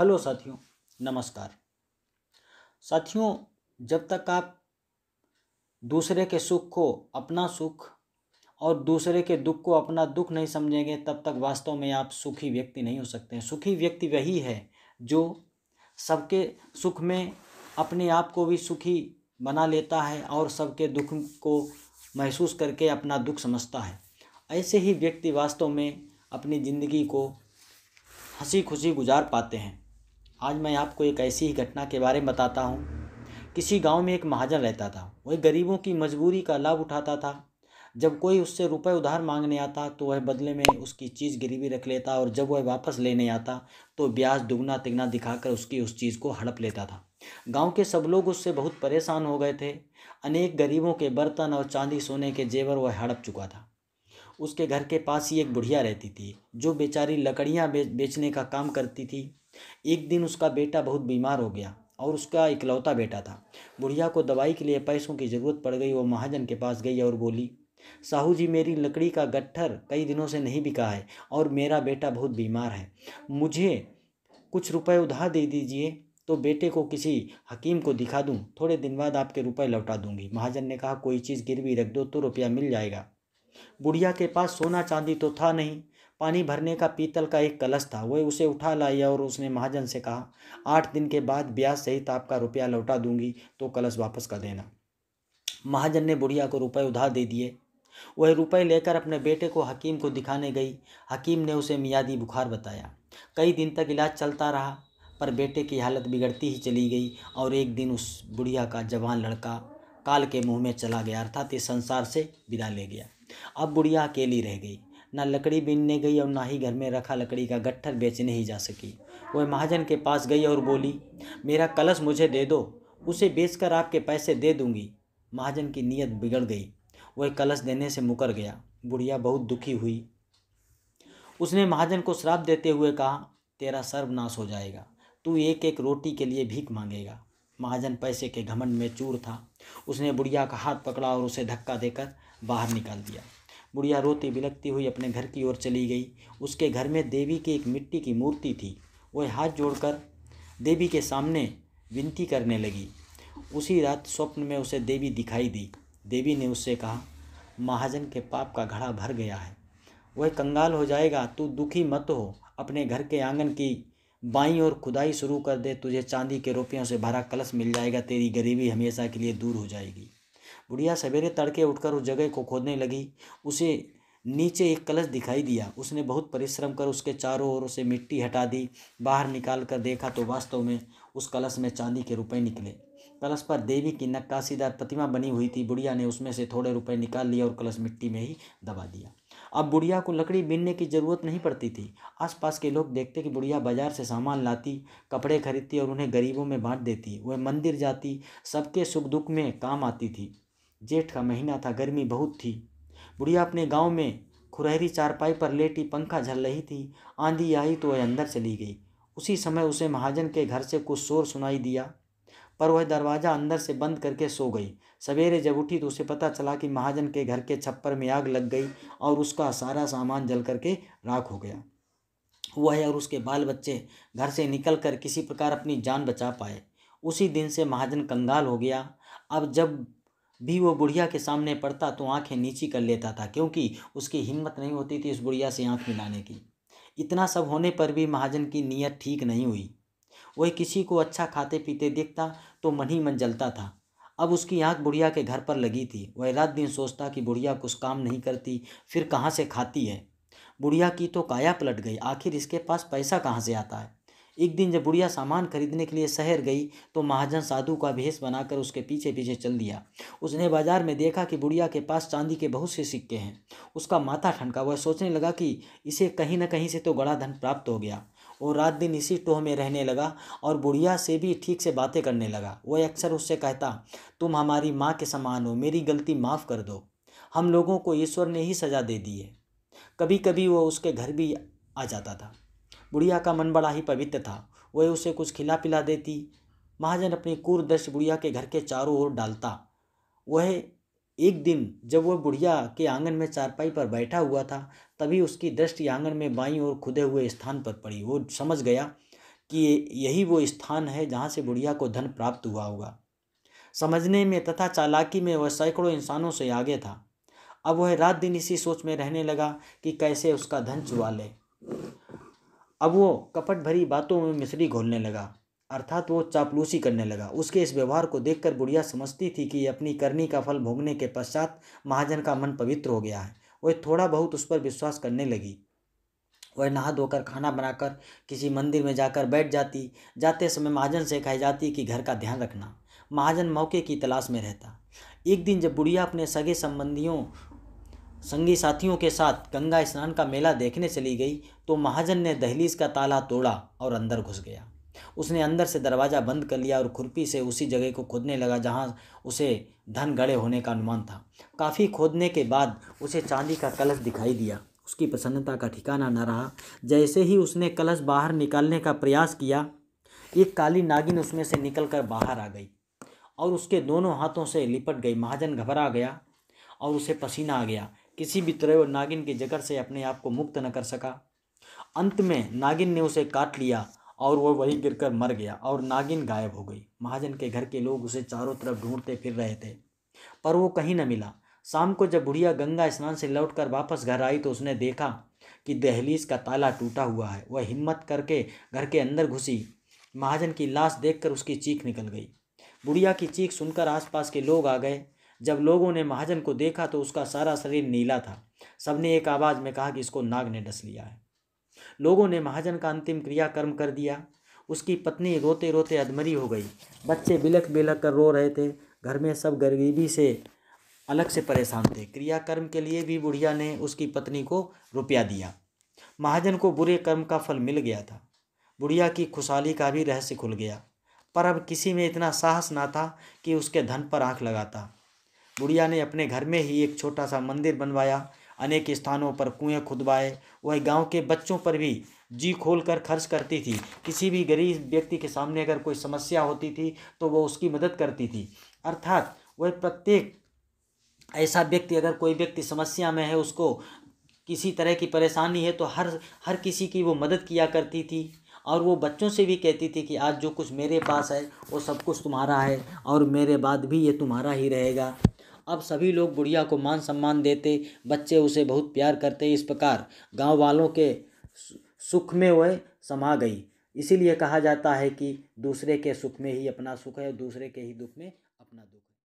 Hello साथियों, नमस्कार। साथियों, जब तक आप दूसरे के सुख को अपना सुख और दूसरे के दुख को अपना दुख नहीं समझेंगे, तब तक वास्तव में आप सुखी व्यक्ति नहीं हो सकते हैं। सुखी व्यक्ति वही है जो सबके सुख में अपने आप को भी सुखी बना लेता है और सबके दुख को महसूस करके अपना दुख समझता है। ऐसे ही व्यक्ति वास्तव में अपनी ज़िंदगी को हंसी खुशी गुजार पाते हैं। आज मैं आपको एक ऐसी ही घटना के बारे में बताता हूँ। किसी गांव में एक महाजन रहता था। वह गरीबों की मजबूरी का लाभ उठाता था। जब कोई उससे रुपए उधार मांगने आता तो वह बदले में उसकी चीज़ गिरवी रख लेता, और जब वह वापस लेने आता तो ब्याज दुगना तिगना दिखाकर उसकी उस चीज़ को हड़प लेता था। गांव के सब लोग उससे बहुत परेशान हो गए थे। अनेक गरीबों के बर्तन और चांदी सोने के जेवर वह हड़प चुका था। उसके घर के पास ही एक बुढ़िया रहती थी जो बेचारी लकड़ियाँ बेचने का काम करती थी। एक दिन उसका बेटा बहुत बीमार हो गया और उसका इकलौता बेटा था। बुढ़िया को दवाई के लिए पैसों की ज़रूरत पड़ गई। वो महाजन के पास गई और बोली, साहू जी, मेरी लकड़ी का गट्ठर कई दिनों से नहीं बिका है और मेरा बेटा बहुत बीमार है। मुझे कुछ रुपए उधार दे दीजिए तो बेटे को किसी हकीम को दिखा दूं। थोड़े दिन बाद आपके रुपए लौटा दूंगी। महाजन ने कहा, कोई चीज़ गिरवी रख दो तो रुपया मिल जाएगा। बुढ़िया के पास सोना चांदी तो था नहीं, पानी भरने का पीतल का एक कलश था। वह उसे उठा लाई और उसने महाजन से कहा, 8 दिन के बाद ब्याज सहित आपका रुपया लौटा दूंगी तो कलश वापस कर देना। महाजन ने बुढ़िया को रुपए उधार दे दिए। वह रुपए लेकर अपने बेटे को हकीम को दिखाने गई। हकीम ने उसे मियादी बुखार बताया। कई दिन तक इलाज चलता रहा, पर बेटे की हालत बिगड़ती ही चली गई और एक दिन उस बुढ़िया का जवान लड़का काल के मुंह में चला गया, अर्थात इस संसार से विदा ले गया। अब बुढ़िया अकेली रह गई। ना लकड़ी बीनने गई और ना ही घर में रखा लकड़ी का गट्ठर बेचने ही जा सकी। वह महाजन के पास गई और बोली, मेरा कलश मुझे दे दो, उसे बेचकर आपके पैसे दे दूंगी। महाजन की नीयत बिगड़ गई। वह कलश देने से मुकर गया। बुढ़िया बहुत दुखी हुई। उसने महाजन को श्राप देते हुए कहा, तेरा सर्वनाश हो जाएगा, तू एक एक रोटी के लिए भीख मांगेगा। महाजन पैसे के घमंड में चूर था। उसने बुढ़िया का हाथ पकड़ा और उसे धक्का देकर बाहर निकाल दिया। बुढ़िया रोती बिलखती हुई अपने घर की ओर चली गई। उसके घर में देवी की एक मिट्टी की मूर्ति थी। वह हाथ जोड़कर देवी के सामने विनती करने लगी। उसी रात स्वप्न में उसे देवी दिखाई दी। देवी ने उससे कहा, महाजन के पाप का घड़ा भर गया है, वह कंगाल हो जाएगा। तू दुखी मत हो, अपने घर के आंगन की बाईं ओर खुदाई शुरू कर दे, तुझे चांदी के रुपयों से भरा कलश मिल जाएगा, तेरी गरीबी हमेशा के लिए दूर हो जाएगी। बुढ़िया सवेरे तड़के उठकर उस जगह को खोदने लगी। उसे नीचे एक कलश दिखाई दिया। उसने बहुत परिश्रम कर उसके चारों ओर से मिट्टी हटा दी। बाहर निकाल कर देखा तो वास्तव में उस कलश में चांदी के रुपए निकले। कलश पर देवी की नक्काशीदार प्रतिमा बनी हुई थी। बुढ़िया ने उसमें से थोड़े रुपए निकाल लिए और कलश मिट्टी में ही दबा दिया। अब बुढ़िया को लकड़ी बीनने की ज़रूरत नहीं पड़ती थी। आसपास के लोग देखते कि बुढ़िया बाजार से सामान लाती, कपड़े खरीदती और उन्हें गरीबों में बांट देती। वह मंदिर जाती, सबके सुख दुख में काम आती थी। जेठ का महीना था, गर्मी बहुत थी। बुढ़िया अपने गांव में खुरहरी चारपाई पर लेटी पंखा झल रही थी। आंधी आई तो वह अंदर चली गई। उसी समय उसे महाजन के घर से कुछ शोर सुनाई दिया, पर वह दरवाज़ा अंदर से बंद करके सो गई। सवेरे जब उठी तो उसे पता चला कि महाजन के घर के छप्पर में आग लग गई और उसका सारा सामान जल करके राख हो गया। वह और उसके बाल बच्चे घर से निकल कर किसी प्रकार अपनी जान बचा पाए। उसी दिन से महाजन कंगाल हो गया। अब जब भी वो बुढ़िया के सामने पड़ता तो आंखें नीची कर लेता था, क्योंकि उसकी हिम्मत नहीं होती थी उस बुढ़िया से आंख मिलाने की। इतना सब होने पर भी महाजन की नीयत ठीक नहीं हुई। वह किसी को अच्छा खाते पीते देखता तो मन ही मन जलता था। अब उसकी आंख बुढ़िया के घर पर लगी थी। वह रात दिन सोचता कि बुढ़िया कुछ काम नहीं करती, फिर कहाँ से खाती है। बुढ़िया की तो काया पलट गई, आखिर इसके पास पैसा कहाँ से आता है। एक दिन जब बुढ़िया सामान खरीदने के लिए शहर गई तो महाजन साधु का भेष बनाकर उसके पीछे पीछे चल दिया। उसने बाजार में देखा कि बुढ़िया के पास चांदी के बहुत से सिक्के हैं। उसका माथा ठनका। वह सोचने लगा कि इसे कहीं न कहीं से तो बड़ा धन प्राप्त हो गया। वो रात दिन इसी टोह में रहने लगा और बुढ़िया से भी ठीक से बातें करने लगा। वह अक्सर उससे कहता, तुम हमारी माँ के समान हो, मेरी गलती माफ़ कर दो, हम लोगों को ईश्वर ने ही सज़ा दे दी है। कभी कभी वो उसके घर भी आ जाता था। बुढ़िया का मन बड़ा ही पवित्र था। वह उसे कुछ खिला पिला देती। महाजन अपनी क्रूर दृष्टि बुढ़िया के घर के चारों ओर डालता। वह एक दिन जब वह बुढ़िया के आंगन में चारपाई पर बैठा हुआ था, तभी उसकी दृष्टि आंगन में बाईं ओर खुदे हुए स्थान पर पड़ी। वो समझ गया कि यही वो स्थान है जहाँ से बुढ़िया को धन प्राप्त हुआ होगा। समझने में तथा चालाकी में वह सैकड़ों इंसानों से आगे था। अब वह रात दिन इसी सोच में रहने लगा कि कैसे उसका धन चुरा ले। अब वो कपट भरी बातों में मिश्री घोलने लगा, अर्थात वो चापलूसी करने लगा। उसके इस व्यवहार को देखकर बुढ़िया समझती थी कि अपनी करनी का फल भोगने के पश्चात महाजन का मन पवित्र हो गया है। वह थोड़ा बहुत उस पर विश्वास करने लगी। वह नहा धोकर खाना बनाकर किसी मंदिर में जाकर बैठ जाती। जाते समय महाजन से कह जाती कि घर का ध्यान रखना। महाजन मौके की तलाश में रहता। एक दिन जब बुढ़िया अपने सगे संगी साथियों के साथ गंगा स्नान का मेला देखने चली गई तो महाजन ने दहलीज का ताला तोड़ा और अंदर घुस गया। उसने अंदर से दरवाज़ा बंद कर लिया और खुरपी से उसी जगह को खोदने लगा जहां उसे धन गड़े होने का अनुमान था। काफ़ी खोदने के बाद उसे चांदी का कलश दिखाई दिया। उसकी प्रसन्नता का ठिकाना न रहा। जैसे ही उसने कलश बाहर निकालने का प्रयास किया, एक काली नागिन उसमें से निकलकर बाहर आ गई और उसके दोनों हाथों से लिपट गई। महाजन घबरा गया और उसे पसीना आ गया। किसी भी तरह वो नागिन की जकड़ से अपने आप को मुक्त न कर सका। अंत में नागिन ने उसे काट लिया और वो वहीं गिरकर मर गया और नागिन गायब हो गई। महाजन के घर के लोग उसे चारों तरफ ढूंढते फिर रहे थे, पर वो कहीं न मिला। शाम को जब बुढ़िया गंगा स्नान से लौटकर वापस घर आई तो उसने देखा कि दहलीज का ताला टूटा हुआ है। वह हिम्मत करके घर के अंदर घुसी। महाजन की लाश देखकर उसकी चीख निकल गई। बुढ़िया की चीख सुनकर आसपास के लोग आ गए। जब लोगों ने महाजन को देखा तो उसका सारा शरीर नीला था। सबने एक आवाज़ में कहा कि इसको नाग ने डस लिया है। लोगों ने महाजन का अंतिम क्रियाकर्म कर दिया। उसकी पत्नी रोते रोते अधमरी हो गई। बच्चे बिलख बिलख कर रो रहे थे। घर में सब गरीबी से अलग से परेशान थे। क्रियाकर्म के लिए भी बुढ़िया ने उसकी पत्नी को रुपया दिया। महाजन को बुरे कर्म का फल मिल गया था। बुढ़िया की खुशहाली का भी रहस्य खुल गया, पर अब किसी में इतना साहस ना था कि उसके धन पर आंख लगाता। बुढ़िया ने अपने घर में ही एक छोटा सा मंदिर बनवाया, अनेक स्थानों पर कुएं खुदवाए। वह गांव के बच्चों पर भी जी खोल कर खर्च करती थी। किसी भी गरीब व्यक्ति के सामने अगर कोई समस्या होती थी तो वह उसकी मदद करती थी। अर्थात वह प्रत्येक ऐसा व्यक्ति, अगर कोई व्यक्ति समस्या में है, उसको किसी तरह की परेशानी है, तो हर किसी की वो मदद किया करती थी। और वो बच्चों से भी कहती थी कि आज जो कुछ मेरे पास है वो सब कुछ तुम्हारा है और मेरे बाद भी ये तुम्हारा ही रहेगा। अब सभी लोग बुढ़िया को मान सम्मान देते, बच्चे उसे बहुत प्यार करते। इस प्रकार गांव वालों के सुख में वह समा गई। इसीलिए कहा जाता है कि दूसरे के सुख में ही अपना सुख है और दूसरे के ही दुख में अपना दुख है।